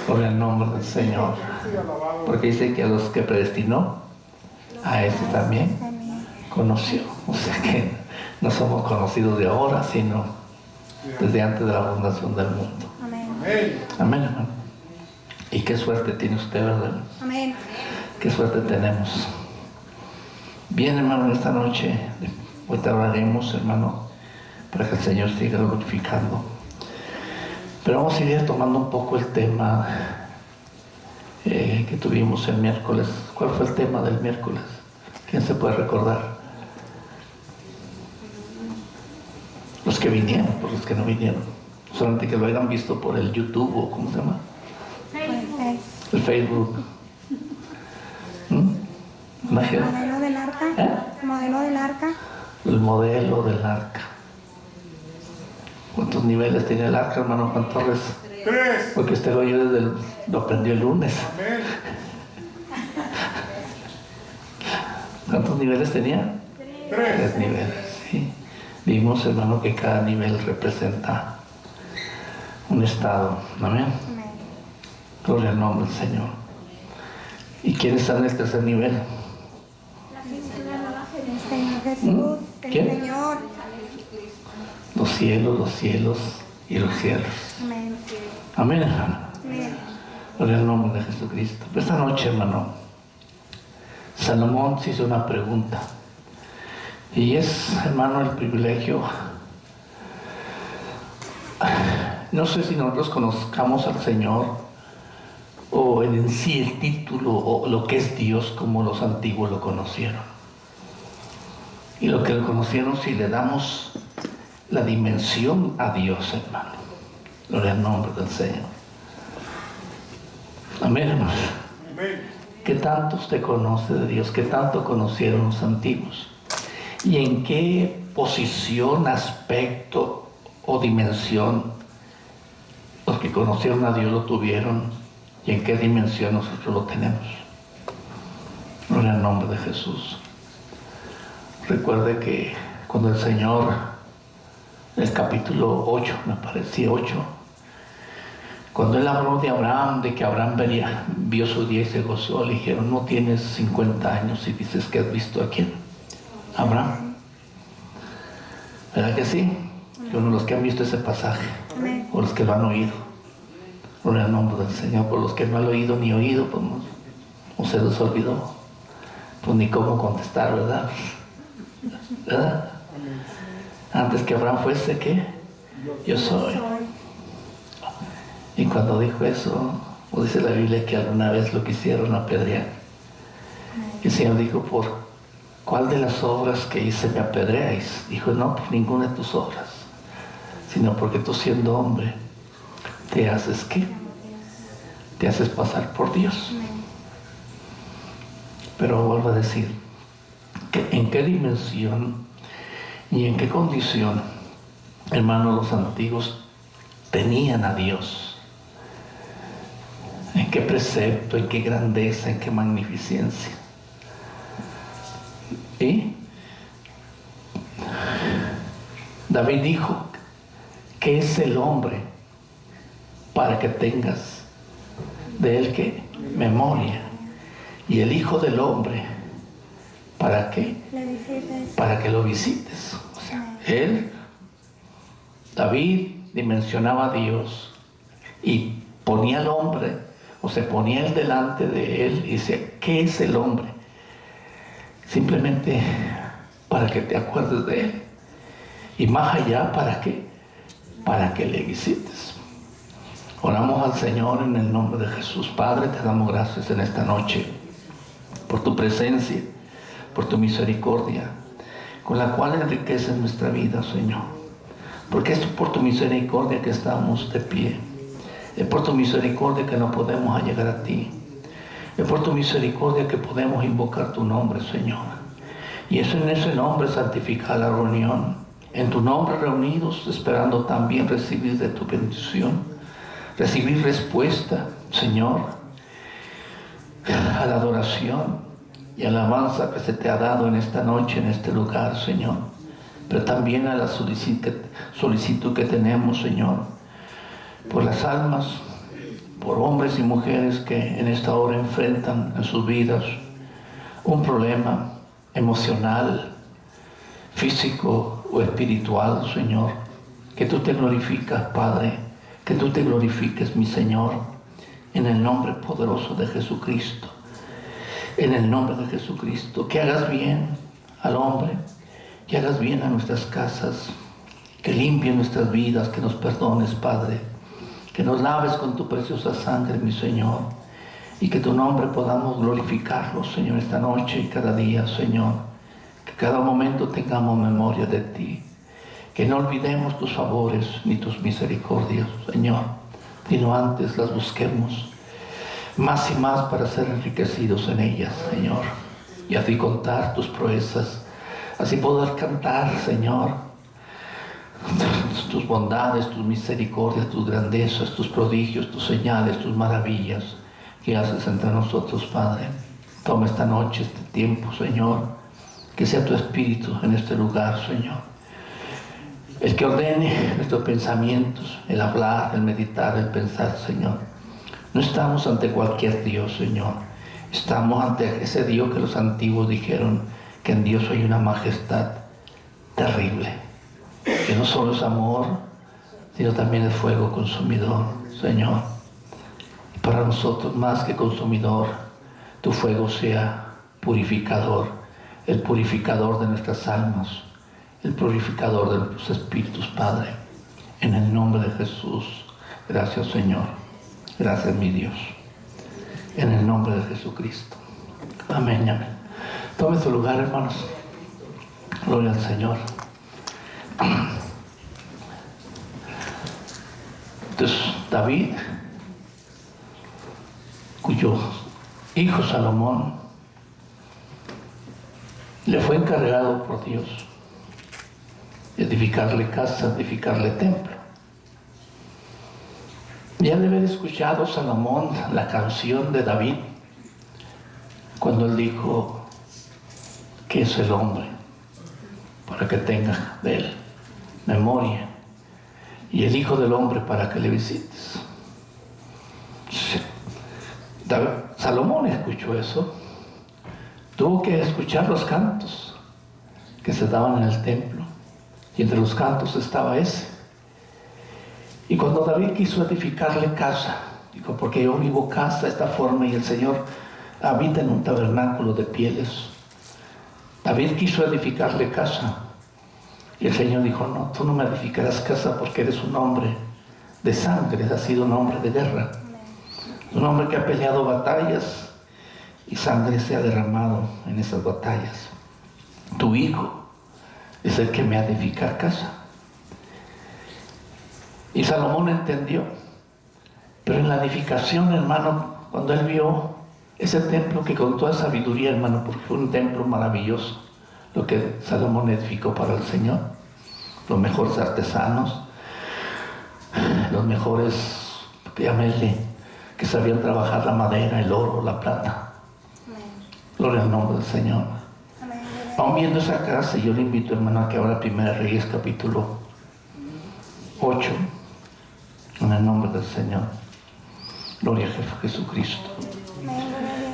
Por el nombre del Señor. Porque dice que a los que predestinó, a ese también conoció. O sea que no somos conocidos de ahora, sino desde antes de la fundación del mundo. Amén. Amén, hermano. Y qué suerte tiene usted, ¿verdad? Amén. Qué suerte tenemos. Bien, hermano, esta noche, hoy te hablaremos, hermano, para que el Señor siga glorificando. Pero vamos a seguir tomando un poco el tema que tuvimos el miércoles. ¿Cuál fue el tema del miércoles? ¿Quién se puede recordar? Los que vinieron, por los que no vinieron. Solamente que lo hayan visto por el YouTube o ¿cómo se llama? El Facebook. ¿El modelo del arca? ¿El modelo del arca? El modelo del arca. ¿Cuántos niveles tiene el arca, hermano Juan Torres? 3. Porque usted lo aprendió el lunes. Amén. ¿Cuántos niveles tenía? 3 niveles, sí. Vimos, hermano, que cada nivel representa un estado. Amén. Gloria al nombre del Señor. ¿Y quién está en el tercer nivel? El Señor Jesús, el ¿Quién? Señor. Los cielos y los cielos. Amén. Amén, hermano. Amén. Gloria al nombre de Jesucristo. Esta noche, hermano, Salomón se hizo una pregunta. Y es, hermano, el privilegio. No sé si nosotros conozcamos al Señor o en sí el título o lo que es Dios como los antiguos lo conocieron. Y lo que lo conocieron, si le damos la dimensión a Dios, hermano. Gloria al nombre del Señor. Amén, hermano. ¿Qué tanto usted conoce de Dios? ¿Qué tanto conocieron los antiguos? ¿Y en qué posición, aspecto o dimensión los que conocieron a Dios lo tuvieron? ¿Y en qué dimensión nosotros lo tenemos? Gloria al nombre de Jesús. Recuerde que cuando el Señor, el capítulo 8, me parece 8, cuando Él habló de Abraham, de que Abraham vio su día y se gozó, le dijeron, no tienes 50 años y dices que has visto a quién. Abraham. ¿Verdad que sí? Que uno de los que han visto ese pasaje, o los que lo han oído. Gloria al nombre del Señor. Por los que no han oído ni oído, pues no, o se les olvidó, pues ni cómo contestar, ¿verdad? ¿Verdad? Antes que Abraham fuese, ¿qué? Yo soy. Y cuando dijo eso, pues dice la Biblia que alguna vez lo quisieron apedrear. Y el Señor dijo, ¿por cuál de las obras que hice me apedreáis? Dijo, no, por ninguna de tus obras, sino porque tú siendo hombre, te haces ¿qué? Te haces pasar por Dios. Pero vuelvo a decir, que ¿en qué dimensión y en qué condición, hermanos, los antiguos tenían a Dios? ¿En qué precepto, en qué grandeza, en qué magnificencia? Y David dijo, ¿qué es el hombre para que tengas de él ¿qué? Memoria? Y el Hijo del Hombre, ¿para qué? Para que lo visites. O sea, David dimensionaba a Dios y ponía al hombre, o se ponía él delante de él y decía, ¿qué es el hombre? Simplemente para que te acuerdes de él. Y más allá, ¿para qué? Para que le visites. Oramos al Señor en el nombre de Jesús. Padre, te damos gracias en esta noche por tu presencia, por tu misericordia, con la cual enriqueces nuestra vida, Señor. Porque es por tu misericordia que estamos de pie. Es por tu misericordia que no podemos llegar a ti. Es por tu misericordia que podemos invocar tu nombre, Señor. Y es en ese nombre santificar la reunión. En tu nombre reunidos, esperando también recibir de tu bendición. Recibir respuesta, Señor, a la adoración y alabanza que se te ha dado en esta noche, en este lugar, Señor. Pero también a la solicitud que tenemos, Señor, por las almas, por hombres y mujeres que en esta hora enfrentan en sus vidas un problema emocional, físico o espiritual, Señor. Que tú te glorificas, Padre, que tú te glorifiques, mi Señor, en el nombre poderoso de Jesucristo. En el nombre de Jesucristo, que hagas bien al hombre, que hagas bien a nuestras casas, que limpies nuestras vidas, que nos perdones, Padre, que nos laves con tu preciosa sangre, mi Señor, y que tu nombre podamos glorificarlo, Señor, esta noche y cada día, Señor, que cada momento tengamos memoria de ti, que no olvidemos tus favores ni tus misericordias, Señor, sino antes las busquemos más y más para ser enriquecidos en ellas, Señor, y así contar tus proezas, así poder cantar, Señor, tus bondades, tus misericordias, tus grandezas, tus prodigios, tus señales, tus maravillas que haces entre nosotros, Padre. Toma esta noche, este tiempo, Señor, que sea tu Espíritu en este lugar, Señor, el que ordene nuestros pensamientos, el hablar, el meditar, el pensar, Señor. No estamos ante cualquier Dios, Señor. Estamos ante ese Dios que los antiguos dijeron que en Dios hay una majestad terrible, que no solo es amor, sino también es fuego consumidor, Señor. Para nosotros, más que consumidor, tu fuego sea purificador, el purificador de nuestras almas, el purificador de nuestros espíritus, Padre. En el nombre de Jesús, gracias, Señor. Gracias, mi Dios. En el nombre de Jesucristo. Amén, amén. Tome su lugar, hermanos. Gloria al Señor. Entonces, David, cuyo hijo Salomón le fue encargado por Dios edificarle casa, edificarle templo. Ya de haber escuchado Salomón la canción de David, cuando él dijo que es el hombre, para que tenga de él memoria, y el Hijo del Hombre para que le visites. Salomón escuchó eso, tuvo que escuchar los cantos que se daban en el templo, y entre los cantos estaba ese. Y cuando David quiso edificarle casa, dijo, porque yo vivo casa de esta forma y el Señor habita en un tabernáculo de pieles. David quiso edificarle casa y el Señor dijo, no, tú no me edificarás casa porque eres un hombre de sangre, has sido un hombre de guerra, un hombre que ha peleado batallas y sangre se ha derramado en esas batallas. Tu hijo es el que me ha de edificar casa. Y Salomón entendió, pero en la edificación, hermano, cuando él vio ese templo que con toda sabiduría, hermano, porque fue un templo maravilloso, lo que Salomón edificó para el Señor, los mejores artesanos, los mejores, llaméle, que sabían trabajar la madera, el oro, la plata. Gloria al nombre del Señor. Aún viendo esa casa, yo le invito, hermano, a que abra 1 Reyes capítulo 8, en el nombre del Señor. Gloria a Jesucristo.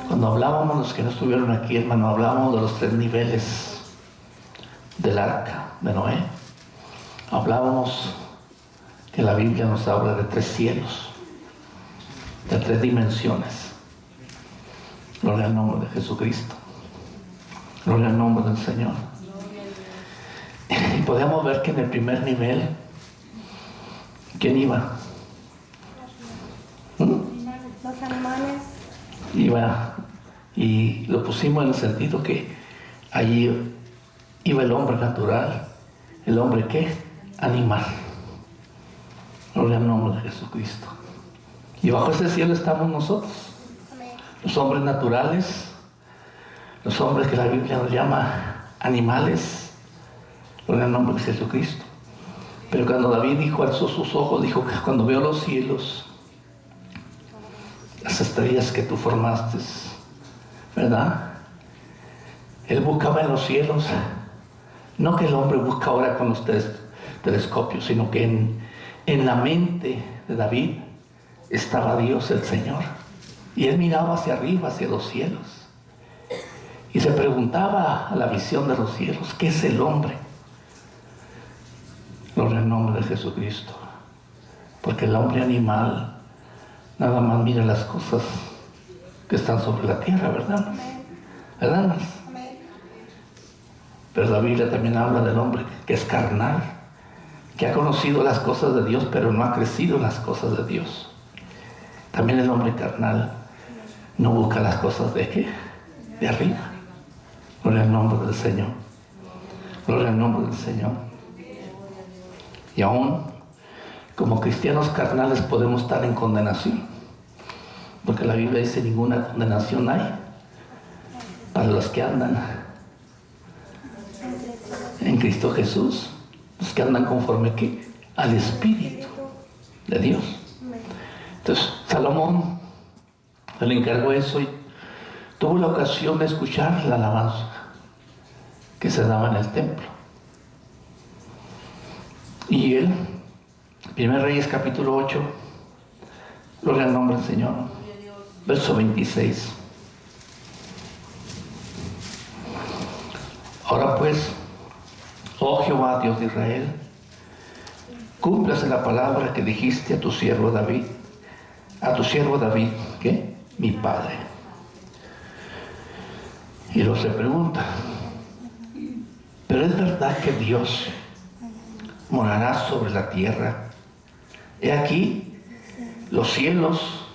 Cuando hablábamos, los que no estuvieron aquí, hermano, hablábamos de los 3 niveles del arca de Noé. Hablábamos que la Biblia nos habla de 3 cielos, de 3 dimensiones. Gloria al nombre de Jesucristo. Gloria al nombre del Señor. Y podemos ver que en el primer nivel, ¿quién iba? Los animales. Iba, y lo pusimos en el sentido que allí iba el hombre natural. ¿El hombre qué? Animal. Gloria al nombre de Jesucristo. Y bajo ese cielo estamos nosotros, los hombres naturales, los hombres que la Biblia nos llama animales. Gloria al nombre de Jesucristo. Pero cuando David dijo, alzó sus ojos, dijo que cuando veo los cielos, las estrellas que tú formaste, ¿verdad? Él buscaba en los cielos, no que el hombre busca ahora con los telescopios, sino que en la mente de David estaba Dios el Señor. Y él miraba hacia arriba, hacia los cielos. Y se preguntaba a la visión de los cielos, ¿qué es el hombre? Gloria al nombre de Jesucristo. Porque el hombre animal nada más mira las cosas que están sobre la tierra, ¿verdad? ¿Verdad? Pero la Biblia también habla del hombre que es carnal, que ha conocido las cosas de Dios, pero no ha crecido en las cosas de Dios. También el hombre carnal no busca las cosas de ¿qué? De arriba. Gloria al nombre del Señor. Gloria al nombre del Señor. Y aún como cristianos carnales podemos estar en condenación, porque la Biblia dice ninguna condenación hay para los que andan en Cristo Jesús, los que andan conforme ¿qué? Al Espíritu de Dios. Entonces Salomón se le encargó eso y tuvo la ocasión de escuchar la alabanza que se daba en el templo. Y él, 1 Reyes capítulo 8, gloria al nombre del Señor, verso 26. Ahora pues, oh Jehová, Dios de Israel, cúmplase la palabra que dijiste a tu siervo David, ¿qué? Mi padre. Y luego se pregunta, ¿pero es verdad que Dios morará sobre la tierra? He aquí, los cielos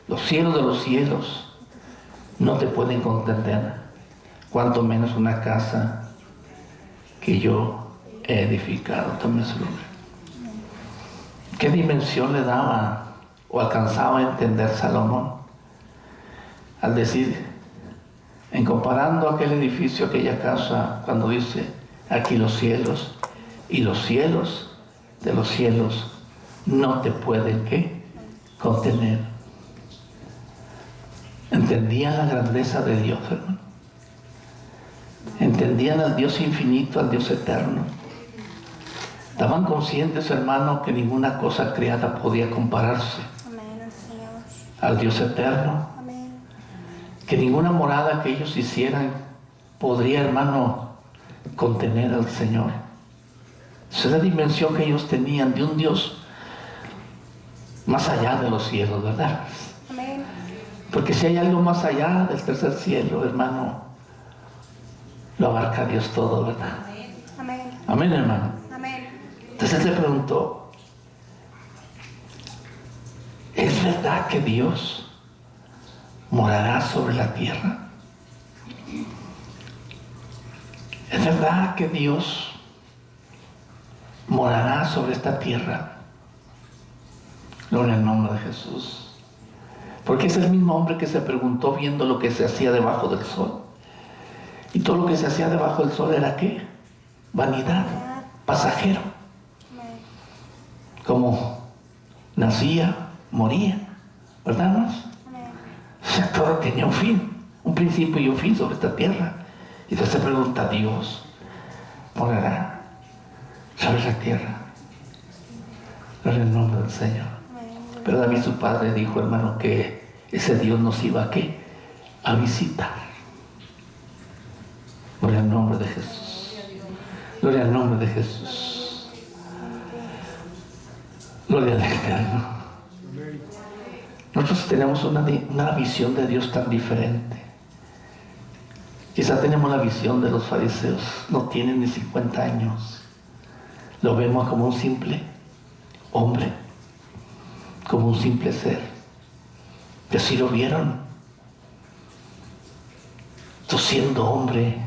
de los cielos no te pueden contener, cuanto menos una casa que yo he edificado. Tome su nombre. ¿Qué dimensión le daba o alcanzaba a entender Salomón al decir, en comparando aquel edificio, aquella casa, cuando dice aquí los cielos y los cielos de los cielos no te pueden ¿qué? Contener? Entendían la grandeza de Dios, hermano. Entendían al Dios infinito, al Dios eterno. Estaban conscientes, hermano, que ninguna cosa creada podía compararse al Dios eterno. Que ninguna morada que ellos hicieran podría, hermano, contener al Señor. Esa es la dimensión que ellos tenían de un Dios más allá de los cielos, ¿verdad? Amén. Porque si hay algo más allá del tercer cielo, hermano, lo abarca Dios todo, ¿verdad? Amén. Amén, hermano. Amén. Entonces le preguntó, ¿es verdad que Dios morará sobre la tierra? ¿Es verdad que Dios morará sobre esta tierra? Gloria al nombre de Jesús. Porque es el mismo hombre que se preguntó viendo lo que se hacía debajo del sol. Y todo lo que se hacía debajo del sol era ¿qué? Vanidad, pasajero. Como nacía, moría, ¿verdad, hermanos? O sea, todo tenía un fin, un principio y un fin sobre esta tierra. Y entonces se pregunta, ¿Dios morará sobre la tierra? Gloria al nombre del Señor. Pero David, su padre, dijo, hermano, que ese Dios nos iba a ¿qué? A visitar. Gloria al nombre de Jesús. Gloria al nombre de Jesús. Gloria al Eterno. Nosotros tenemos una visión de Dios tan diferente. Quizá tenemos la visión de los fariseos. No tienen ni 50 años. Lo vemos como un simple hombre, como un simple ser. Que así lo vieron. Tú siendo hombre,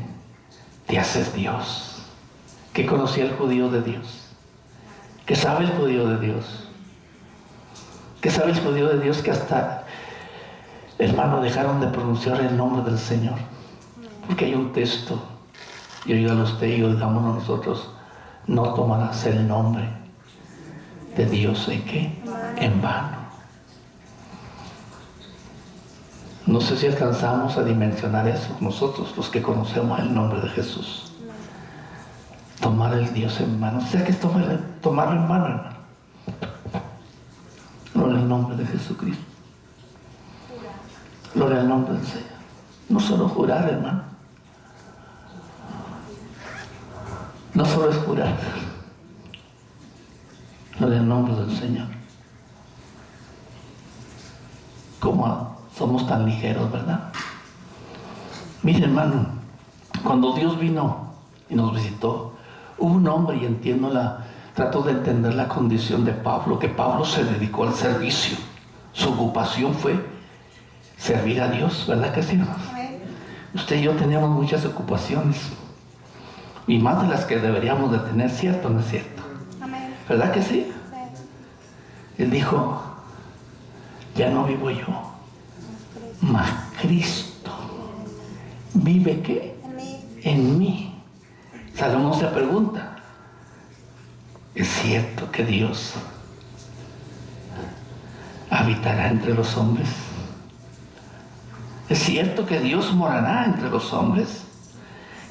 te haces Dios. ¿Qué conocía el judío de Dios? ¿Qué sabe el judío de Dios? ¿Qué sabe el judío de Dios? Que hasta, hermano, dejaron de pronunciar el nombre del Señor. Porque hay un texto, y oígalo usted y oigámonos nosotros, no tomarás el nombre de Dios ¿en qué? En vano. No sé si alcanzamos a dimensionar eso nosotros, los que conocemos el nombre de Jesús. Tomar el Dios en vano. O sea que es tomarlo en vano, hermano. No en el nombre de Jesús. Jesucristo. Gloria al nombre del Señor. No solo jurar, hermano. No solo es jurar. Gloria al nombre del Señor. Como somos tan ligeros, ¿verdad? Mire, hermano, cuando Dios vino y nos visitó, hubo un hombre, y trato de entender la condición de Pablo, que Pablo se dedicó al servicio. Su ocupación fue servir a Dios, ¿verdad que sí, hermano? Usted y yo teníamos muchas ocupaciones, y más de las que deberíamos de tener, ¿cierto o no es cierto? ¿Verdad que sí? Él dijo, ya no vivo yo, mas Cristo vive ¿qué? En mí. Salomón se pregunta, ¿es cierto que Dios habitará entre los hombres? ¿Es cierto que Dios morará entre los hombres?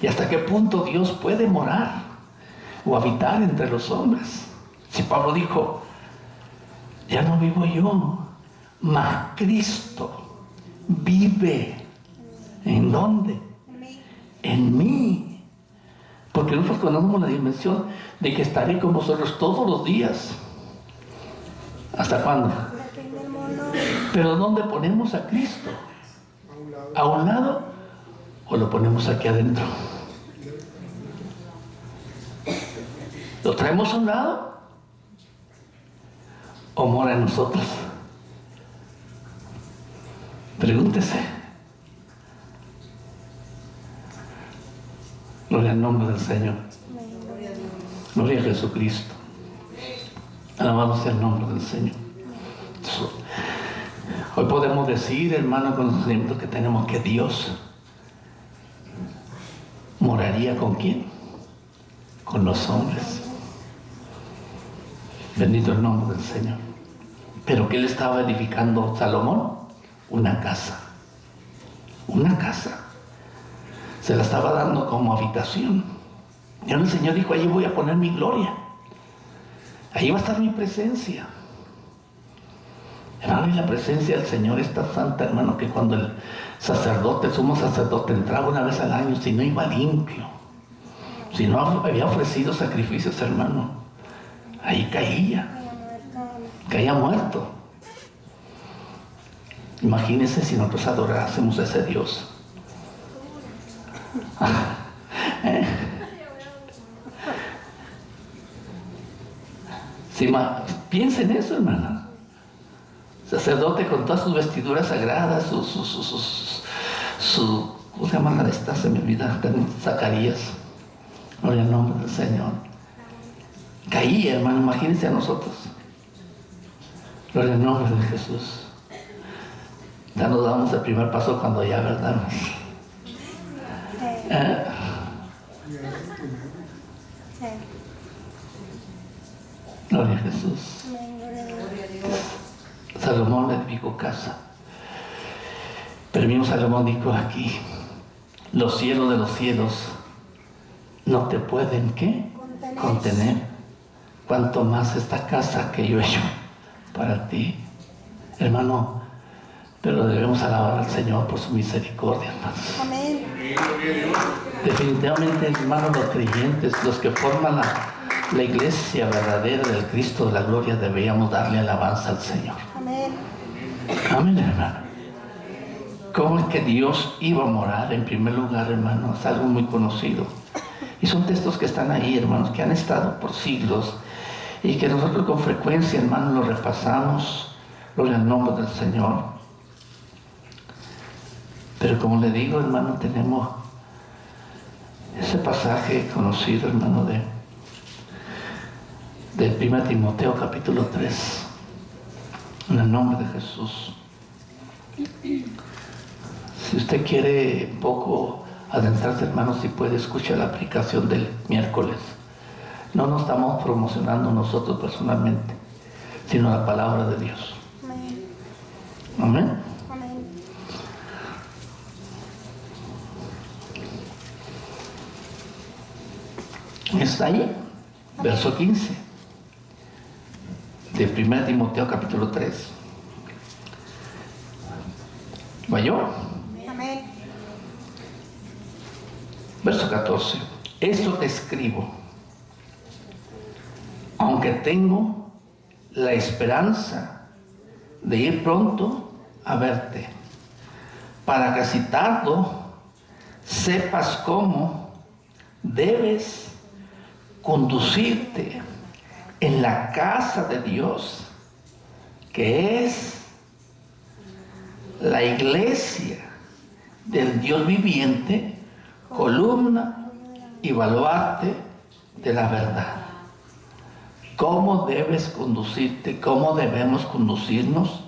¿Y hasta qué punto Dios puede morar o habitar entre los hombres? Si Pablo dijo, ya no vivo yo, mas Cristo vive. ¿En dónde? En mí. Porque nosotros conocemos la dimensión de que estaré con vosotros todos los días. ¿Hasta cuándo? Pero ¿dónde ponemos a Cristo? ¿A un lado o lo ponemos aquí adentro? ¿Lo traemos a un lado o mora en nosotros? Pregúntese. Gloria al nombre del Señor. Gloria a Jesucristo. Alabado sea el nombre del Señor. Hoy podemos decir, hermano, con los conocimientos que tenemos, que Dios moraría ¿con quién? Con los hombres. Bendito el nombre del Señor. Pero ¿qué le estaba edificando Salomón? Una casa. Una casa. Se la estaba dando como habitación. Y ahora el Señor dijo, allí voy a poner mi gloria. Ahí va a estar mi presencia. Hermano, y la presencia del Señor es tan santa, hermano, que cuando el sacerdote, el sumo sacerdote, entraba una vez al año, si no iba limpio, si no había ofrecido sacrificios, hermano, ahí caía muerto. Imagínense si nosotros adorásemos a ese Dios. Piensen en eso, hermano. Sacerdote con todas sus vestiduras sagradas, ¿cómo se llama la de esta? Se me olvida, Zacarías. Gloria al nombre del Señor. Caía, hermano, imagínense a nosotros. Gloria al nombre de Jesús. Ya nos damos el primer paso cuando ya, ¿verdad? Gloria a Jesús. Salomón le edificó casa. Pero mismo Salomón dijo aquí, los cielos de los cielos no te pueden, ¿qué? Contener. Cuanto más esta casa que yo he hecho para ti, hermano. Pero debemos alabar al Señor por su misericordia, hermanos. Amén. Definitivamente, hermanos, los creyentes, los que forman la iglesia verdadera del Cristo de la gloria, deberíamos darle alabanza al Señor. Amén. Amén, hermano. ¿Cómo es que Dios iba a morar? En primer lugar, hermano, es algo muy conocido. Y son textos que están ahí, hermanos, que han estado por siglos y que nosotros con frecuencia, hermanos, los repasamos. Gloria al nombre del Señor. Pero como le digo, hermano, tenemos ese pasaje conocido, hermano, del 1 Timoteo capítulo 3, en el nombre de Jesús. Si usted quiere un poco adentrarse, hermano, si puede, escuchar la aplicación del miércoles. No nos estamos promocionando nosotros personalmente, sino la palabra de Dios. Amén. Amén. Está ahí, verso 15 de 1 Timoteo capítulo 3. ¿Vayó? Amén. Verso 14. Esto te escribo, aunque tengo la esperanza de ir pronto a verte, para que si tardo, sepas cómo debes conducirte en la casa de Dios, que es la iglesia del Dios viviente, columna y baluarte de la verdad. ¿Cómo debes conducirte? ¿Cómo debemos conducirnos?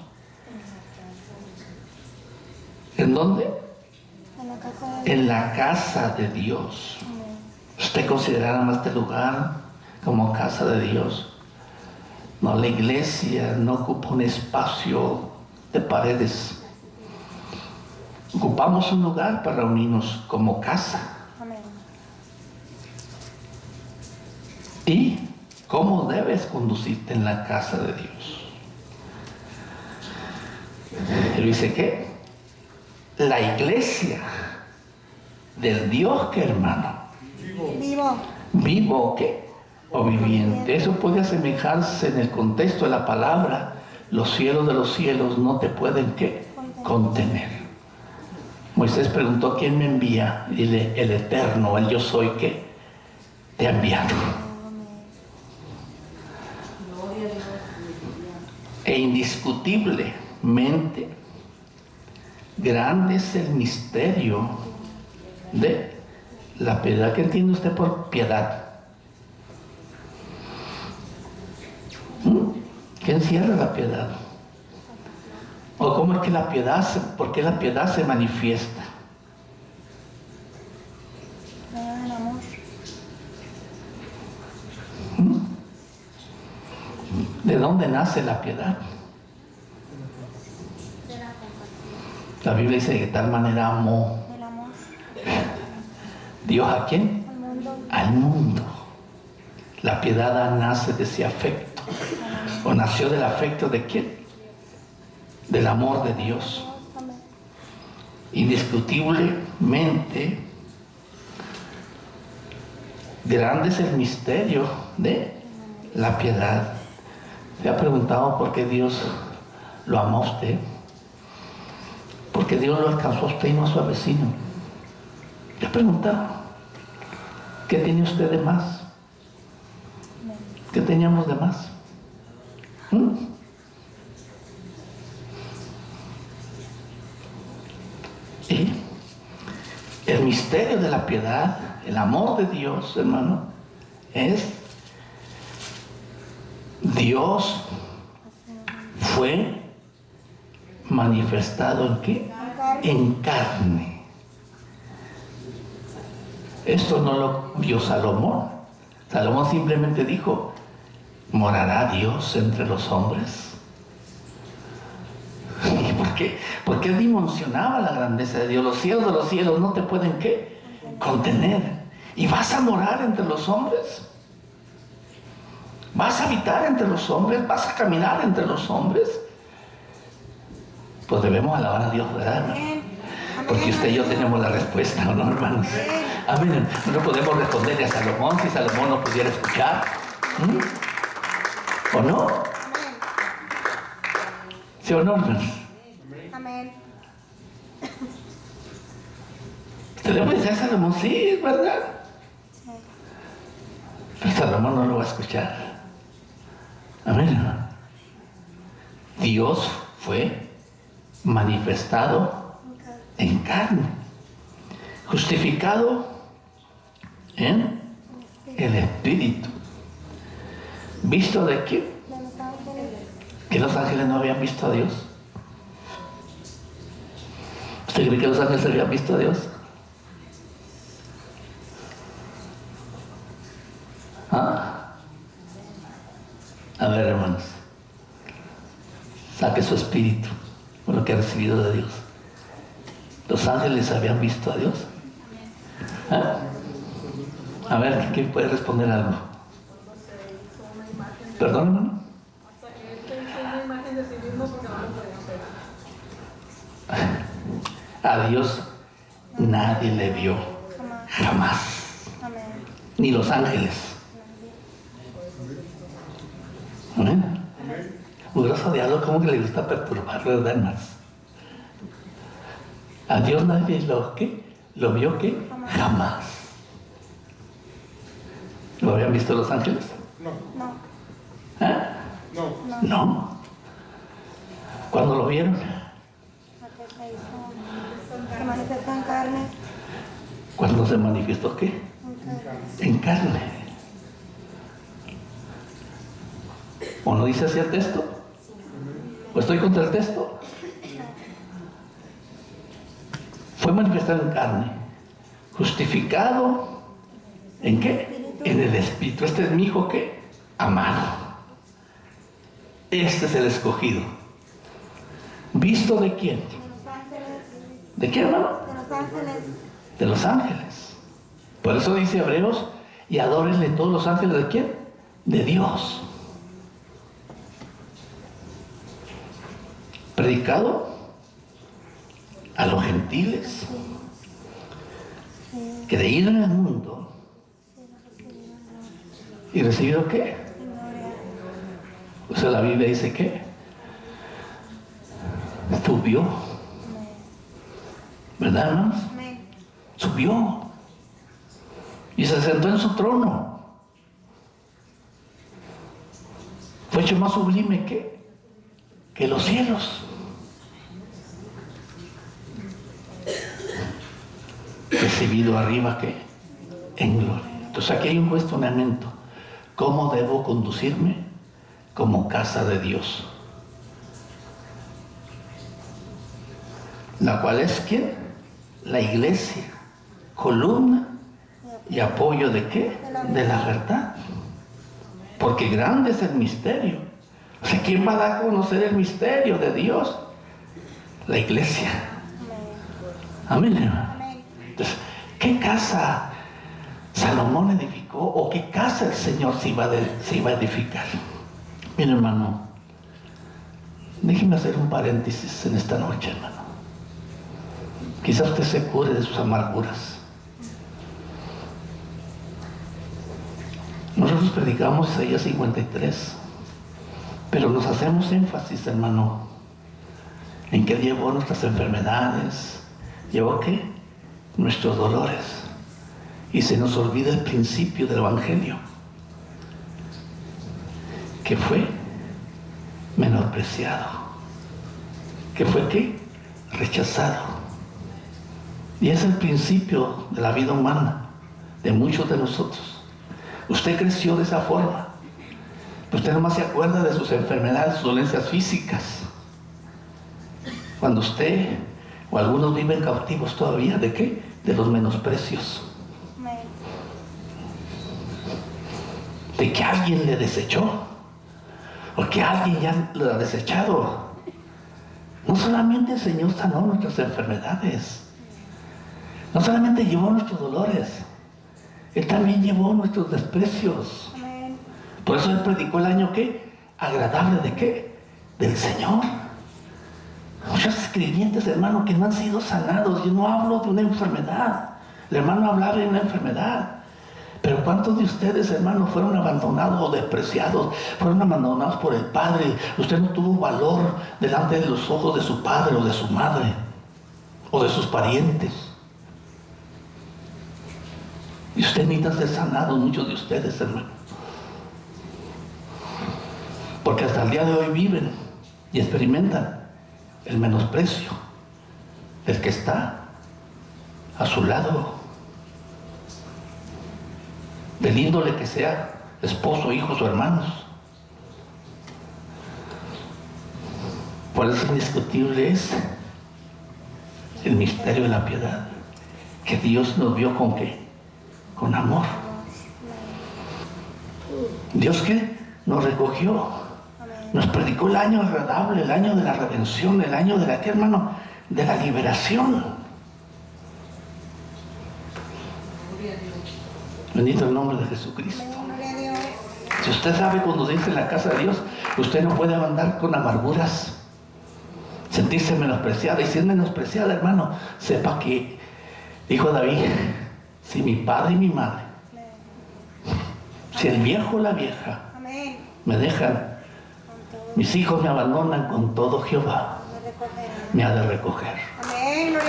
¿En dónde? En la casa de Dios. ¿Usted considera más este lugar como casa de Dios? No, la iglesia no ocupa un espacio de paredes. Ocupamos un lugar para reunirnos como casa. Amén. ¿Y cómo debes conducirte en la casa de Dios? Él dice que la iglesia del Dios, que hermano, Vivo. vivo o qué, o viviente. Eso puede asemejarse en el contexto de la palabra. Los cielos de los cielos no te pueden ¿qué? Contener. Moisés preguntó: ¿quién me envía? Y dile: el Eterno, el yo soy que te ha enviado. E indiscutiblemente grande es el misterio de la piedad. ¿Qué entiende usted por piedad? ¿Qué encierra la piedad? ¿O cómo es que la piedad, por qué la piedad se manifiesta? El amor. ¿De dónde nace la piedad? La Biblia dice: de tal manera amó El amor. Dios ¿a quién? El mundo. Al mundo. La piedad nace de ese afecto. ¿O nació del afecto de quién? Del amor de Dios. Amén. Indiscutiblemente grande es el misterio de la piedad. ¿Se ha preguntado por qué Dios lo amó a usted? Porque Dios lo alcanzó a usted y no a su vecino. ¿Se ha preguntado? ¿Qué tiene usted de más? ¿Qué teníamos de más? Y el misterio de la piedad, el amor de Dios, hermano, es Dios fue manifestado ¿en qué? En carne. Esto no lo vio Salomón. Salomón simplemente dijo: ¿morará Dios entre los hombres? ¿Y por qué? Porque él dimensionaba la grandeza de Dios. Los cielos de los cielos no te pueden ¿qué? Contener. ¿Y vas a morar entre los hombres? ¿Vas a habitar entre los hombres? ¿Vas a caminar entre los hombres? Pues debemos alabar a Dios, ¿verdad, hermano? Porque usted y yo tenemos la respuesta, ¿o no, hermanos? Amén. No podemos responderle a Salomón si Salomón no pudiera escuchar. ¿O no? ¿Sí o no, hermanos? Amén. Usted le puede decir a Salomón: sí, es verdad. Pero Salomón no lo va a escuchar. Amén, hermano. Dios fue manifestado en carne, justificado en el Espíritu. ¿Visto de qué? De los ángeles. ¿Que los ángeles no habían visto a Dios? ¿Usted cree que los ángeles habían visto a Dios? A ver, hermanos, saque su espíritu por lo que ha recibido de Dios. ¿Los ángeles habían visto a Dios? A ver, ¿quién puede responder algo? ¿Perdón, hermano? Hasta que él se hizo una imagen de sí mismo porque no lo podían ver. A Dios nadie le vio. Jamás. Amén. Ni los ángeles. Amén. Muy grosso diablo, como que le gusta perturbar, ¿verdad, hermanos? A Dios nadie lo vio, ¿qué? Jamás. ¿Lo habían visto los ángeles? No. ¿Eh? No. ¿Cuándo lo vieron? Se manifestó en carne. ¿Cuándo se manifestó qué? En carne. ¿O no dice así el texto? ¿O estoy contra el texto? Fue manifestado en carne, justificado ¿en qué? En el Espíritu. Este es mi hijo ¿qué? Amado. Este es el escogido. ¿Visto de quién? De los ángeles. ¿De quién, hermano? De los ángeles. De los ángeles. Por eso dice Hebreos, y adórenle todos los ángeles ¿de quién? De Dios. Predicado a los gentiles, creído en el mundo y recibido ¿qué? O sea, la Biblia dice que subió, ¿verdad, hermanos? Subió y se sentó en su trono. Fue hecho más sublime que los cielos. Recibido arriba ¿qué? En gloria. Entonces aquí hay un cuestionamiento. ¿Cómo debo conducirme como casa de Dios? La cual es ¿quién? La iglesia, columna y apoyo ¿de qué? De la verdad. Porque grande es el misterio. O sea, ¿quién va a dar a conocer el misterio de Dios? La iglesia. Amén, hermano. Entonces, ¿qué casa Salomón edificó o qué casa el Señor se iba a edificar? Mire, hermano, déjeme hacer un paréntesis en esta noche, hermano. Quizás usted se cure de sus amarguras. Nosotros predicamos Isaías 53, pero nos hacemos énfasis, hermano, en que llevó nuestras enfermedades, llevó ¿qué? Nuestros dolores, y se nos olvida el principio del Evangelio, que fue menospreciado, que fue ¿qué? Rechazado. Y es el principio de la vida humana, de muchos de nosotros. Usted creció de esa forma. Usted nomás se acuerda de sus enfermedades, sus dolencias físicas. Cuando usted o algunos viven cautivos todavía, ¿de qué? De los menosprecios. De que alguien le desechó. O que alguien ya lo ha desechado. No solamente el Señor sanó nuestras enfermedades. No solamente llevó nuestros dolores. Él también llevó nuestros desprecios. Amén. Por eso Él predicó el año ¿qué? Agradable ¿de qué? Del Señor. Muchos creyentes, hermano, que no han sido sanados. Yo no hablo de una enfermedad. El hermano hablaba de una enfermedad. Pero ¿cuántos de ustedes, hermanos, fueron abandonados o despreciados? Fueron abandonados por el Padre. Usted no tuvo valor delante de los ojos de su padre o de su madre o de sus parientes. Y usted necesita ser sanado, muchos de ustedes, hermano. Porque hasta el día de hoy viven y experimentan el menosprecio del que está a su lado, del índole que sea, esposo, hijos o hermanos. Por eso indiscutible es el misterio de la piedad, que Dios nos vio con ¿qué? Con amor. Dios ¿qué? Nos recogió, nos predicó el año agradable, el año de la redención, el año de la ¿qué, hermano? De la liberación. Bendito el nombre de Jesucristo. Si usted sabe conducirse en la casa de Dios, usted no puede andar con amarguras. sentirse menospreciada. Y si es menospreciada, hermano, sepa que, dijo David, si mi padre y mi madre, si el viejo o la vieja me dejan, mis hijos me abandonan, con todo Jehová me ha de recoger,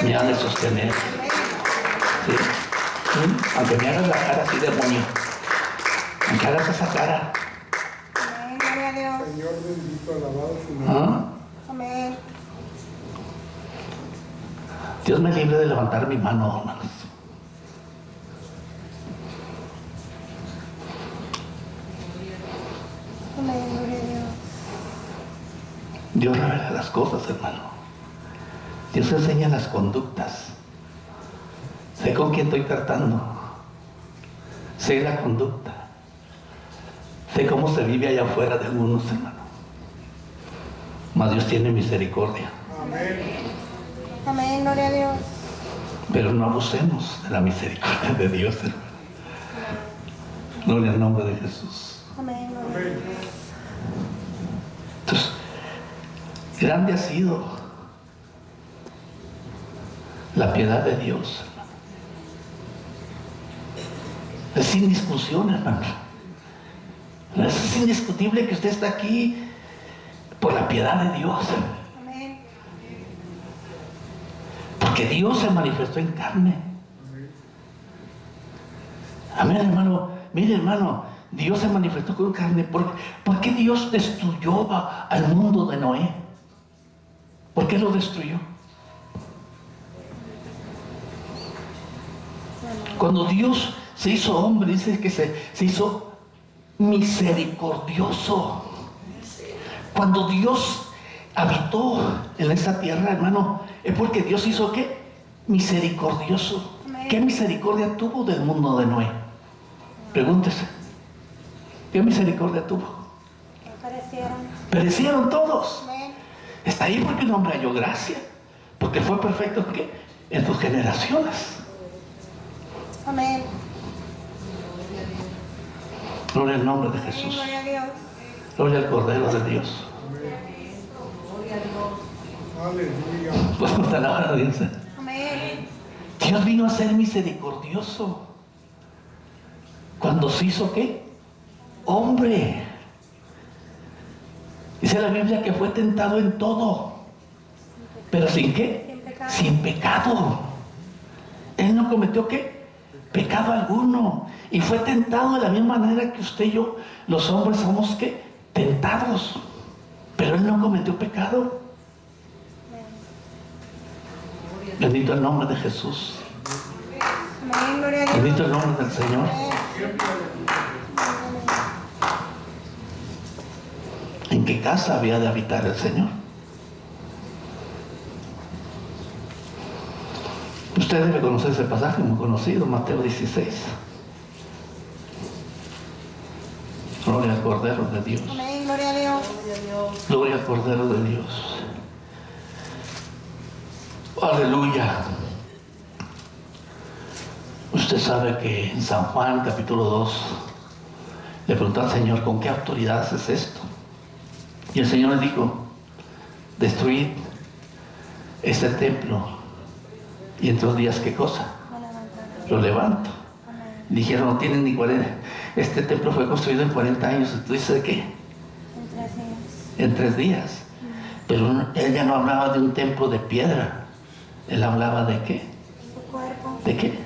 me ha de sostener. ¿Sí? ¿Sí? Aunque me hagas la cara así, demonio, aunque hagas esa cara. Amén, gloria a Dios. Señor bendito, alabado su nombre. Amén. Dios me libre de levantar mi mano, hermanos. Amén, gloria a Dios. Dios revela las cosas, hermano. Dios enseña las conductas. Sé con quién estoy tratando. Sé la conducta. Sé cómo se vive allá afuera de algunos, hermano. Mas Dios tiene misericordia. Amén. Amén, gloria a Dios. Pero no abusemos de la misericordia de Dios, hermano. Gloria al nombre de Jesús. Amén, gloria a Dios. Entonces, grande ha sido la piedad de Dios, hermano. Es sin discusión, hermano. Es indiscutible que usted está aquí por la piedad de Dios. Amén. Porque Dios se manifestó en carne. Amén, hermano. Mire, hermano, Dios se manifestó con carne. ¿Por qué Dios destruyó al mundo de Noé? ¿Por qué lo destruyó? Cuando Dios se hizo hombre, dice que se hizo misericordioso. Cuando Dios habitó en esa tierra, hermano, es porque Dios hizo ¿qué? Misericordioso. Amén. ¿Qué misericordia tuvo del mundo de Noé? Pregúntese. ¿Qué misericordia tuvo? Aparecieron. Perecieron todos. Amén. Está ahí porque el hombre halló gracia. Porque fue perfecto ¿qué? En sus generaciones. Amén. Gloria al nombre de Amén, Jesús. gloria a Dios. Gloria al Cordero de Dios. Aleluya. Pues no la hora de Dios. Amén. Dios vino a ser misericordioso. Cuando se hizo ¿qué? Hombre. Dice la Biblia que fue tentado en todo. ¿Pero sin qué? Sin pecado. Sin pecado. Él no cometió ¿qué? Pecado alguno. Y fue tentado de la misma manera que usted y yo, los hombres, somos ¿qué? Tentados. Pero él no cometió pecado. Bendito el nombre de Jesús. Amén, gloria a Dios. Bendito el nombre del Señor. ¿En qué casa había de habitar el Señor? Usted debe conocer ese pasaje muy conocido, Mateo 16. Gloria al Cordero de Dios. Amén, gloria a Dios. Gloria al Cordero de Dios. Aleluya. Usted sabe que en San Juan capítulo 2 le preguntó al Señor, ¿con qué autoridad haces esto? Y el Señor le dijo, destruid este templo y en 3 días, ¿qué cosa? Lo levanto. Dijeron, no tienen ni 40. Este templo fue construido en 40 años. ¿Tú dices qué? En 3 días. Pero él ya no hablaba de un templo de piedra. Él hablaba de qué? Su cuerpo. ¿De qué?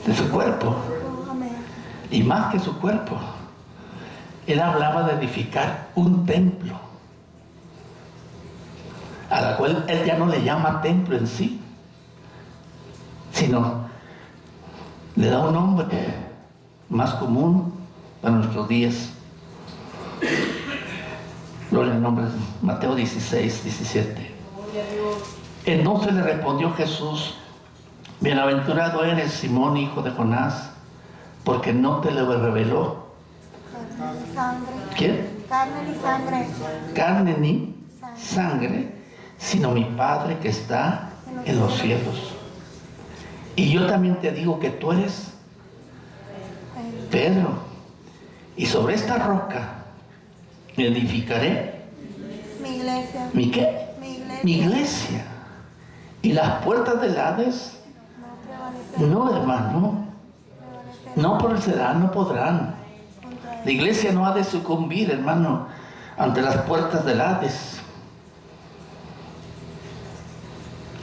De su cuerpo. Amén. Y más que su cuerpo. Él hablaba de edificar un templo. A la cual él ya no le llama templo en sí. Sino le da un nombre más común para nuestros días. Gloria al nombre de Mateo 16, 17. Entonces le respondió Jesús, bienaventurado eres, Simón, hijo de Jonás, porque no te lo reveló. Carne ni sangre. ¿Quién? Carne ni sangre. Carne ni sangre, sino mi Padre que está en los cielos. Y yo también te digo que tú eres Pedro, y sobre esta roca edificaré Mi iglesia. ¿mi qué? Mi iglesia. mi iglesia. Y las puertas del Hades, no, hermano, no prevalecerán, no podrán. La iglesia no ha de sucumbir, hermano, ante las puertas del Hades.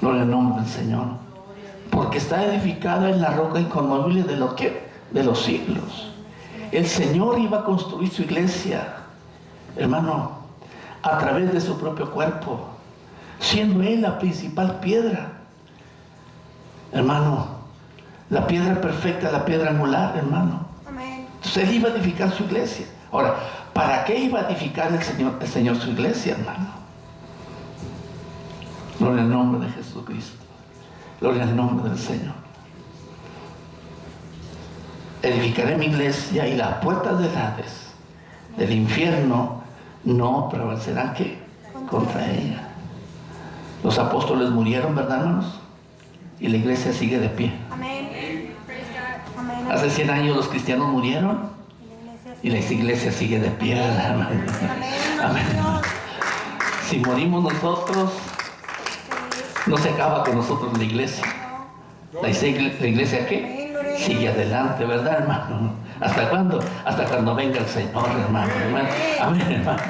Gloria al nombre del Señor. Porque está edificada en la roca inconmovible de los siglos. El Señor iba a construir su iglesia, hermano, a través de su propio cuerpo, siendo Él la principal piedra. Hermano, la piedra perfecta, la piedra angular, hermano. Entonces Él iba a edificar su iglesia. Ahora, ¿para qué iba a edificar el Señor su iglesia, hermano? Gloria al nombre de Jesucristo. Gloria al nombre del Señor. Edificaré mi iglesia y las puertas del Hades, del infierno, no prevalecerán ¿qué? Contra ella. Los apóstoles murieron, ¿verdad, hermanos? Y la iglesia sigue de pie. Hace 100 años los cristianos murieron y la iglesia sigue de pie, hermano. Amén. Si morimos nosotros, no se acaba con nosotros la iglesia. La iglesia ¿qué? Sigue adelante, ¿verdad, hermano? ¿Hasta cuándo? Hasta cuando venga el Señor, hermano. Amén, hermano.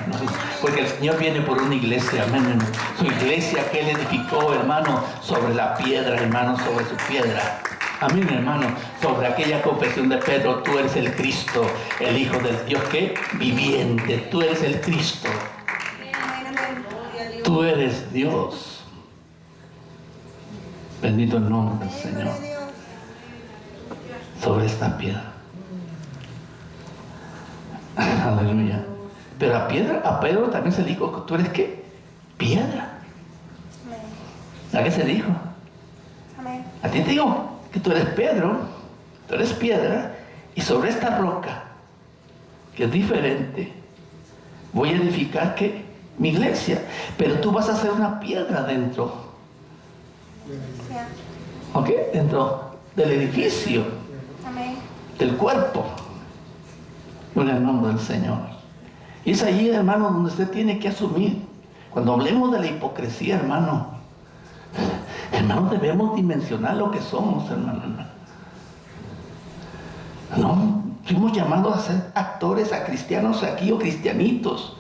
Porque el Señor viene por una iglesia, amén. Su iglesia que Él edificó, hermano, sobre la piedra, hermano, sobre su piedra. Amén, hermano. Sobre aquella confesión de Pedro, tú eres el Cristo, el Hijo del Dios que viviente. Tú eres el Cristo. Tú eres Dios. Bendito el nombre del Señor. Sobre esta piedra. Aleluya. Pero a Pedro también se dijo, ¿tú eres qué? Piedra. ¿A qué se dijo? A ti te digo que tú eres Pedro, tú eres piedra, y sobre esta roca, que es diferente, voy a edificar ¿qué? Mi iglesia. Pero tú vas a hacer una piedra dentro. ¿Ok? Dentro del edificio. Del cuerpo. En el nombre del Señor. Y es allí, hermano, donde usted tiene que asumir. Cuando hablemos de la hipocresía, hermano, debemos dimensionar lo que somos, hermano. No, fuimos llamados a ser actores, a cristianos aquí o cristianitos.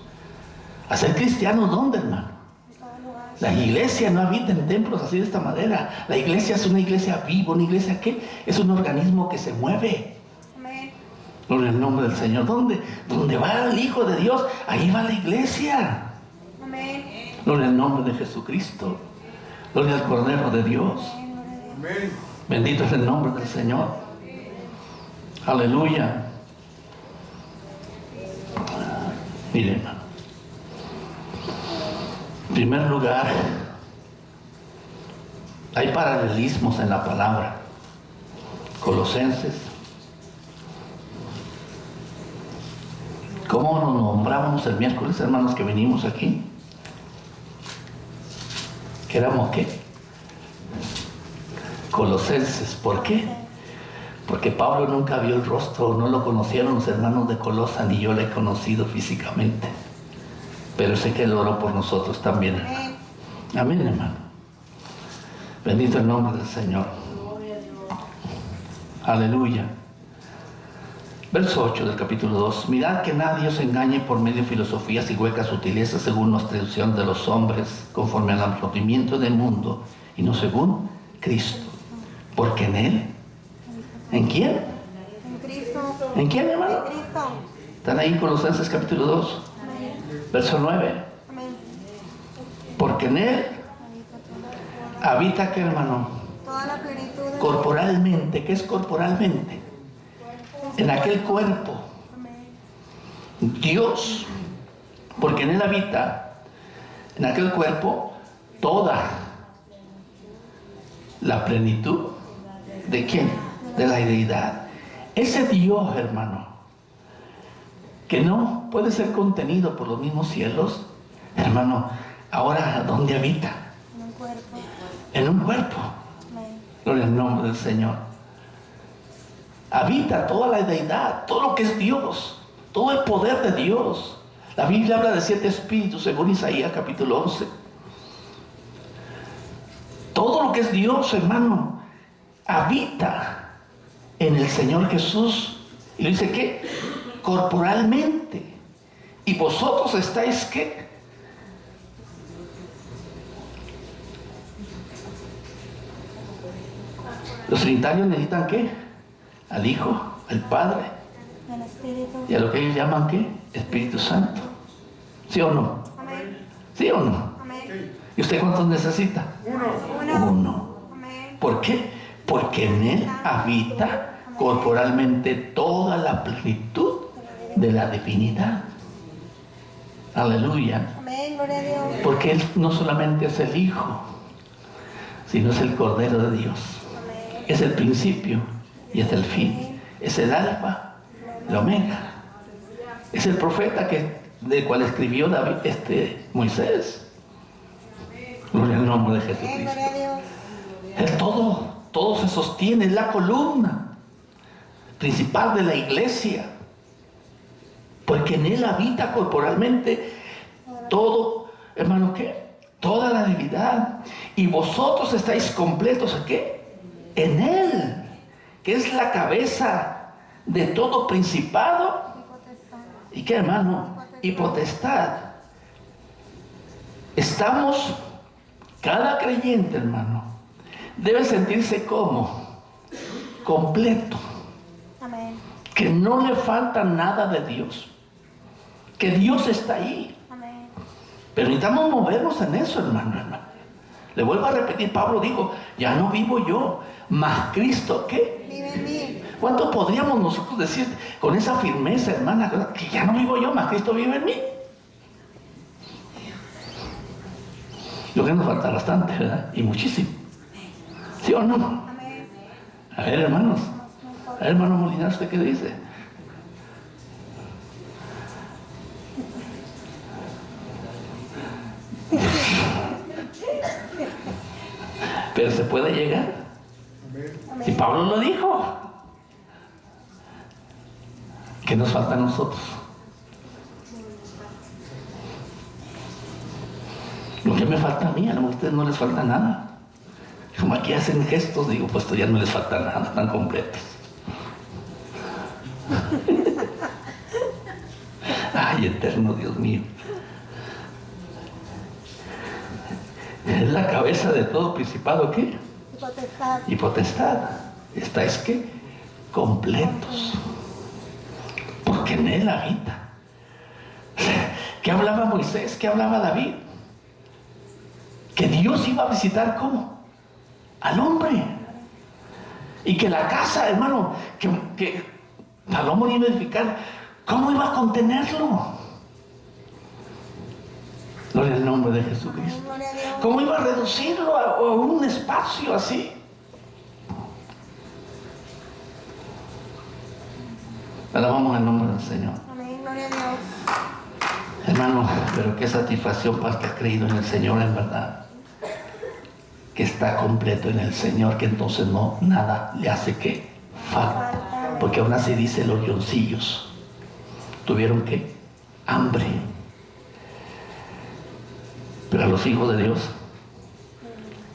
A ser cristianos, ¿dónde, hermano? La iglesia no habita en templos así de esta manera. La iglesia es una iglesia viva, una iglesia que es un organismo que se mueve. Gloria al nombre del Señor. ¿Dónde va el Hijo de Dios? Ahí va la iglesia. Amén. Gloria al nombre de Jesucristo. Gloria al Cordero de Dios. Amén. Bendito es el nombre del Señor. Aleluya. Miren, hermano. En primer lugar, hay paralelismos en la palabra. Colosenses. ¿Cómo nos nombrábamos el miércoles, hermanos, que venimos aquí? ¿Que éramos qué? Colosenses. ¿Por qué? Porque Pablo nunca vio el rostro, no lo conocieron los hermanos de Colosa, ni yo lo he conocido físicamente. Pero sé que Él oró por nosotros también, hermano. Amén, hermano. Bendito el nombre del Señor. Aleluya. Verso 8 del capítulo 2. Mirad que nadie os engañe por medio de filosofías y huecas sutilezas según las traducciones de los hombres, conforme al aburrimiento del mundo, y no según Cristo. Porque en Él. ¿En quién? En Cristo. ¿En quién, hermano? En Cristo. ¿Están ahí en Colosenses capítulo 2? Verso 9. Amén. Porque en Él habita, ¿qué, hermano? Toda la plenitud de Corporalmente. ¿Qué es corporalmente? En aquel cuerpo. Dios. Porque en Él habita, en aquel cuerpo, toda la plenitud. ¿De quién? De la deidad. Ese Dios, hermano, que no puede ser contenido por los mismos cielos, hermano, ahora ¿dónde habita? en un cuerpo. En un cuerpo. Amén. Gloria al nombre del Señor. Habita toda la deidad, todo lo que es Dios, todo el poder de Dios. La Biblia habla de 7 espíritus según Isaías capítulo 11. que es Dios, hermano, habita en el Señor Jesús. Y dice que corporalmente. Y vosotros estáis ¿qué? Los trinitarios necesitan ¿qué? Al Hijo, al Padre. El Espíritu. Y a lo que ellos llaman ¿qué? Espíritu Santo. ¿Sí o no? Amén. ¿Sí o no? Amén. ¿Y usted cuántos necesita? Uno. Amén. ¿Por qué? Porque en Él habita corporalmente toda la plenitud de la divinidad. Aleluya. Amén, gloria a Dios. Porque Él no solamente es el Hijo, sino es el Cordero de Dios. Amén. Es el principio y es el fin. Es el alfa, el omega. Es el profeta del cual escribió Moisés. Gloria al nombre de Amén, Jesucristo. gloria a Dios. Él todo se sostiene, es la columna principal de la iglesia. Porque en Él habita corporalmente todo, hermano, ¿qué? Toda la divinidad. Y vosotros estáis completos, ¿qué? En Él, que es la cabeza de todo principado. ¿Y qué, hermano? Y potestad. Estamos, cada creyente, hermano, debe sentirse como completo. Amén. Que no le falta nada de Dios. Que Dios está ahí. Amén. Pero necesitamos movernos en eso, hermano. Le vuelvo a repetir, Pablo dijo, ya no vivo yo, mas Cristo, ¿qué? Vive en mí. ¿Cuánto podríamos nosotros decir con esa firmeza, hermana, que ya no vivo yo, mas Cristo vive en mí? Lo que nos falta bastante, ¿verdad? Y muchísimo. ¿Sí o no? Amén. A ver, hermanos. A ver, hermano Molina, ¿usted qué dice? Pero se puede llegar. Si Pablo lo dijo. ¿Qué nos falta a nosotros? Lo que me falta a mí, a lo mejor a ustedes no les falta nada. Como aquí hacen gestos, digo, pues ya no les falta nada, están completos. Ay, eterno Dios mío. Es la cabeza de todo principado, ¿qué? Y potestad. Y potestad. Estáis, ¿qué? Completos. Porque en Él habita. ¿Qué hablaba Moisés? ¿Qué hablaba David? Que Dios iba a visitar, ¿cómo? Al hombre. Y que la casa, hermano, que Salomón iba a edificar, ¿cómo iba a contenerlo? Gloria al nombre de Jesucristo. Gloria a Dios. ¿Cómo iba a reducirlo a un espacio así? Alabamos el nombre del Señor. Amén, gloria a Dios. Hermano, pero qué satisfacción para el que ha creído en el Señor, en verdad. Que está completo en el Señor, que entonces no, nada le hace que falta. Porque aún así dice los leoncillos, tuvieron que hambre. Pero a los hijos de Dios,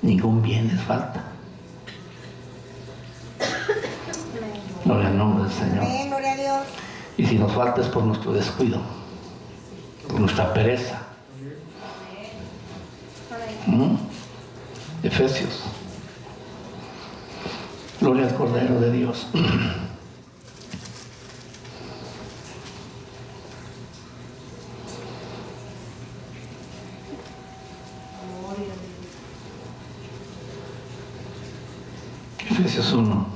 ningún bien les falta. Gloria al nombre del Señor. Amén, gloria a Dios. Y si nos falta es por nuestro descuido, por nuestra pereza. Amén. Efesios. Gloria al Cordero de Dios. Efesios 1.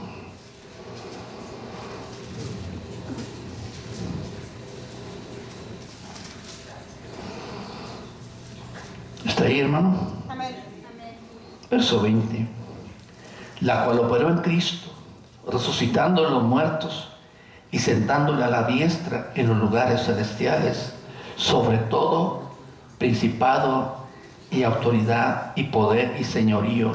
¿Está ahí, hermano? Amén. Verso 20. La cual operó en Cristo, resucitando a los muertos y sentándole a la diestra en los lugares celestiales, sobre todo principado y autoridad y poder y señorío,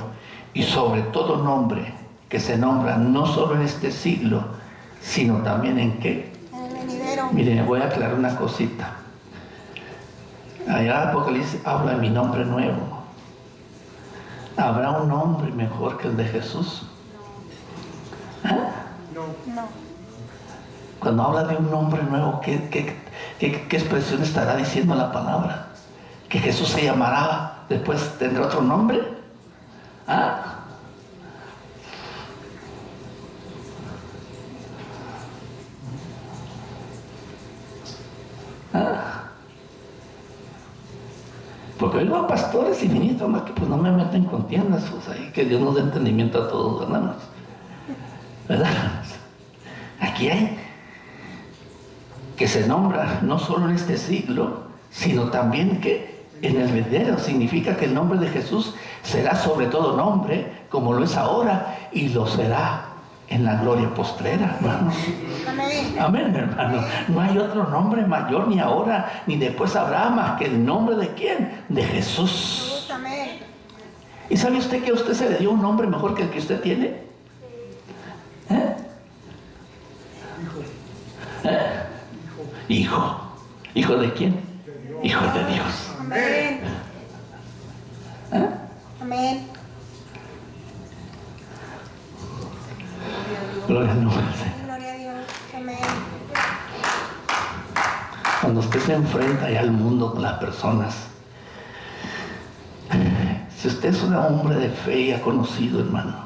y sobre todo nombre que se nombra no solo en este siglo, sino también en qué. En el venidero. Miren, voy a aclarar una cosita. Allá Apocalipsis habla de mi nombre nuevo. ¿Habrá un nombre mejor que el de Jesús? No. Cuando habla de un nombre nuevo, ¿qué expresión estará diciendo la palabra? ¿Que Jesús se llamará, después tendrá otro nombre? Porque oigo a pastores y ministros que pues no me meten contiendas, pues ahí que Dios nos dé entendimiento a todos, hermanos. ¿Verdad? Aquí hay que se nombra no solo en este siglo, sino también que en el venidero. Significa que el nombre de Jesús será sobre todo nombre, como lo es ahora, y lo será en la gloria postrera, hermanos. Amén, hermano. No hay otro nombre mayor ni ahora ni después habrá más que el nombre de ¿quién? De Jesús. Amén. ¿Y sabe usted que a usted se le dio un nombre mejor que el que usted tiene? Hijo. ¿Hijo de quién? Hijo de Dios. Amén. Amén. Gloria al nombre del Señor. Gloria a Dios. Amén. Cuando usted se enfrenta ya al mundo con las personas, si usted es un hombre de fe y ha conocido, hermano,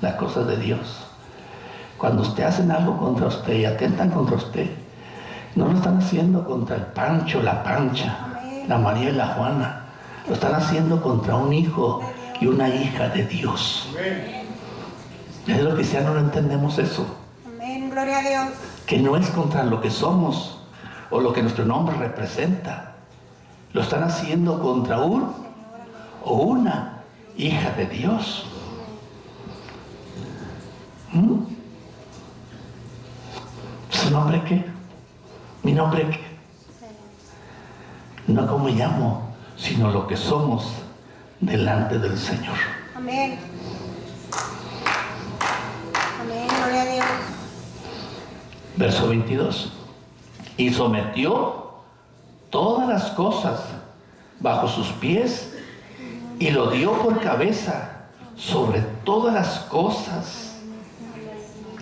las cosas de Dios, cuando usted hacen algo contra usted y atentan contra usted, no lo están haciendo contra el Pancho, la Pancha, la María y la Juana, lo están haciendo contra un hijo y una hija de Dios. Es lo que ya no entendemos eso. Amén. Gloria a Dios. Que no es contra lo que somos o lo que nuestro nombre representa. Lo están haciendo contra un o una hija de Dios. ¿Su nombre qué? ¿Mi nombre qué? No como llamo, sino lo que somos delante del Señor. Amén. Amén. Gloria a Dios. Verso 22. Y sometió todas las cosas bajo sus pies y lo dio por cabeza sobre todas las cosas.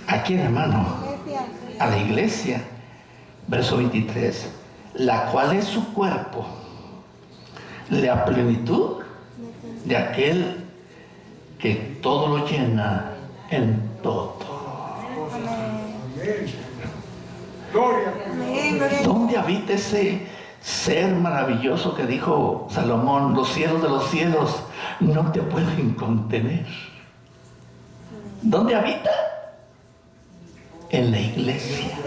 ¿A quién, hermano? A la iglesia. Verso 23. La cual es su cuerpo, la plenitud de aquel que todo lo llena en todo. Amén. Gloria. Amén. Gloria a Dios. ¿Dónde habita ese ser maravilloso que dijo Salomón? Los cielos de los cielos no te pueden contener. ¿Dónde habita? En la iglesia.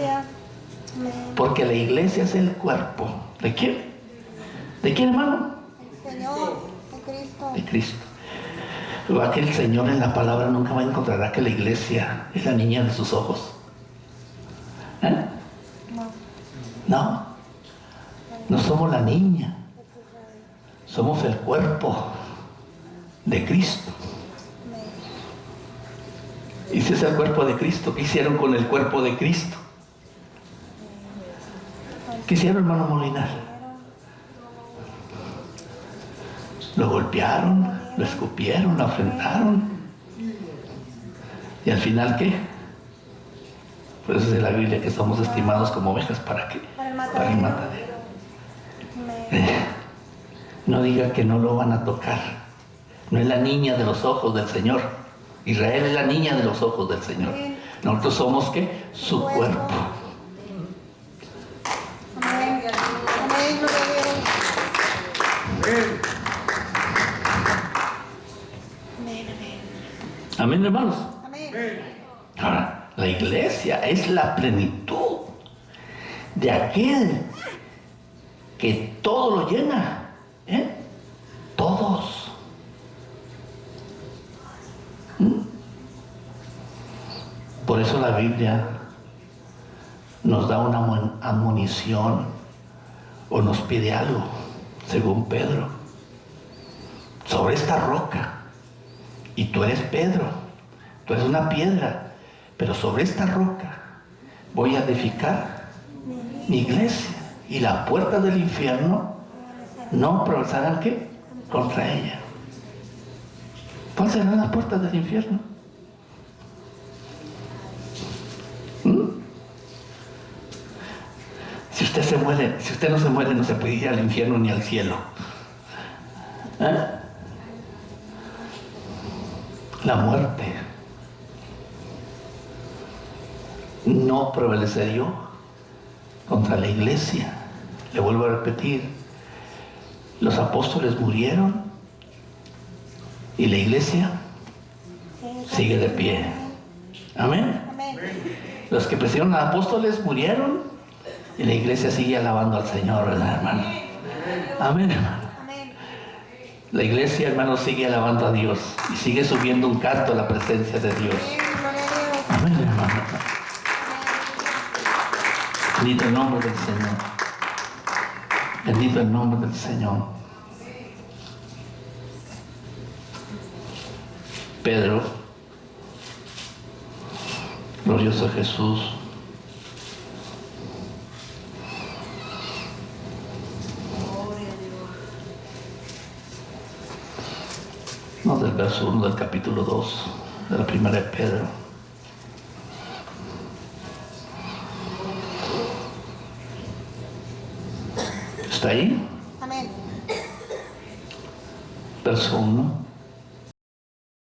Amén. Porque la iglesia es el cuerpo. ¿De quién? ¿De quién, hermano? El Señor, de Cristo. De Cristo. Va que el Señor en la palabra nunca va a encontrar que la iglesia es la niña de sus ojos. No. No somos la niña. Somos el cuerpo de Cristo. Y si es el cuerpo de Cristo, ¿qué hicieron con el cuerpo de Cristo? ¿Qué hicieron, hermano Molinar? Lo golpearon, lo escupieron, lo afrentaron. ¿Y al final qué? Por eso dice la Biblia que somos estimados como ovejas. ¿Para qué? Para el matadero. No diga que no lo van a tocar. No es la niña de los ojos del Señor. Israel es la niña de los ojos del Señor. Nosotros somos ¿qué? Su cuerpo. Amén. Amén. Gloria a Dios. Amén. Amén. Amén. Amén, hermanos. Amén. Ahora, la iglesia es la plenitud de aquel que todo lo llena. Todos. Por eso la Biblia nos da una admonición o nos pide algo, según Pedro. Sobre esta roca, y tú eres Pedro, tú eres una piedra, pero sobre esta roca voy a edificar mi iglesia, y las puertas del infierno no prevalecerán ¿qué? Contra ella. ¿Cuáles serán las puertas del infierno? ¿Mm? Si usted se muere, si usted no se muere, no se puede ir al infierno ni al cielo. ¿Eh? La muerte no prevaleció contra la iglesia. Le vuelvo a repetir, los apóstoles murieron y la iglesia sigue de pie. Amén. Los que precedieron a apóstoles murieron y la iglesia sigue alabando al Señor, ¿verdad, hermano? Amén, hermano. La iglesia, hermano, sigue alabando a Dios y sigue subiendo un canto a la presencia de Dios. Amén, hermano. Bendito el nombre del Señor. Bendito el nombre del Señor. Pedro, glorioso Jesús, no, del verso 1 del capítulo 2 de la primera de Pedro. ¿Está ahí? Amén. Verso 1.